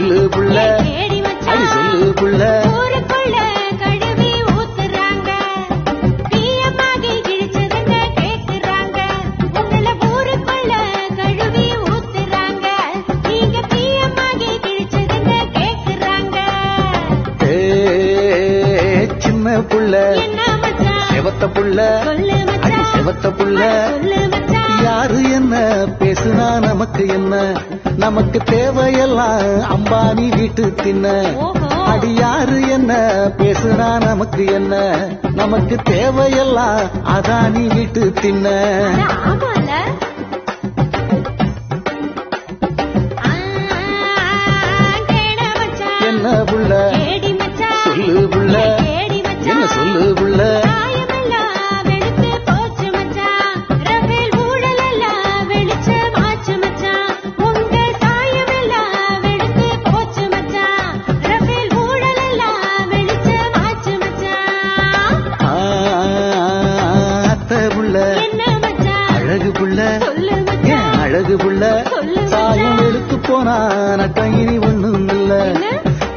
சொல்லு புள்ள கேடி அடி மச்சான் சொல்லு புள்ள ஊருக்குள்ள கழுவி ஊத்துறாங்க பியமாகி கிழிச்சதுங்க கேக்குறாங்க உங்கள ஊருக்குள்ள கழுவி ஊத்துறாங்க நீங்க பியமாகி கிழிச்சதுங்க கேக்குறாங்க ஏ சின்ன புள்ள என்ன மச்சான் செவத்த புள்ள சொல்லு அடி மச்சான் செவத்த புள்ள சொல்லு மச்சான் யாரு என்ன பேசுனா நமக்கு என்ன நமக்கு தேவையெல்லாம் அம்பானி வீட்டு தின்ன ஓஹோ அடி யாரு என்ன பேசுனா நமக்கு என்ன நமக்கு தேவையெல்லாம் அதானி வீட்டு தின்ன அட ஆமால கேட மச்சான் என்ன புள்ள கேடி மச்சான் சொல்லு புள்ள கேடி மச்சான் என்ன சொல்லு புள்ள சாயமெல்லாம் வெளுத்து போச்சு மச்சான் ரஃபேல் ஊழலெல்லாம் வெளிச்சமாச்சு மச்சான் உங்க சாயமெல்லாம் வெளுத்து போச்சு மச்சான் ரஃபேல் ஊழலெல்லாம் வெளிச்சமாச்சு மச்சான் அத்தை புள்ள என்ன மச்சான் அழகு புள்ள சொல்லு ஏன் மச்சான் அழகு புள்ள சொல்லு சாயம் மச்சான் எடுத்து போனா நட்டம் இனி ஒண்ணும் இல்ல என்ன?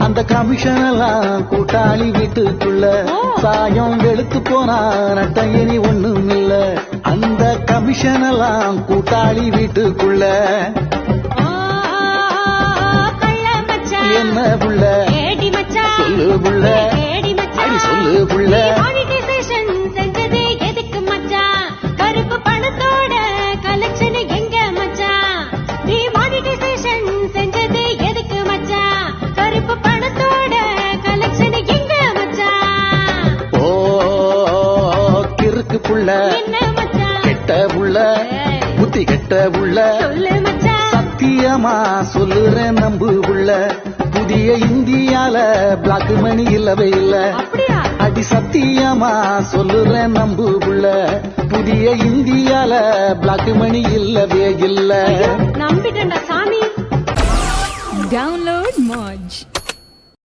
அந்த கமிஷன் எல்லாம் கூட்டாளி வீட்டுக்குள்ள ஓ. சாயம் வெளுத்து போனா நட்டம் இனி ஒண்ணும் இல்ல அந்த கமிஷன் எல்லாம் கூட்டாளி வீட்டுக்குள்ள ஓ கள்ள மச்சான் என்ன புள்ள கேடி மச்சான் சொல்லு புள்ள கேடி மச்சான் அடி சொல்லு புள்ள மானிட்டைசேஷன் செஞ்சது எதுக்கு மச்சான் கருப்பு பணத்தோட கலெக்ஷன் எங்க மச்சான் நீ மானிட்டைசேஷன் செஞ்சது எதுக்கு மச்சான் கருப்பு பணத்தோட கலெக்ஷன் எங்க மச்சான் ஓ கிறுக்கு புள்ள என்ன மச்சான் கெட்ட புள்ள ஏய், புத்தி கெட்ட புள்ள சொல்லு மச்சான் சத்தியமா சொல்லுறேன் நம்பு புள்ள புதிய இந்தியால பிளாக் மணி இல்லவே இல்ல அப்படியா அடி சத்தியமா சொல்லுறேன் நம்பு புள்ள புதிய இந்தியால பிளாக் மணி இல்லவே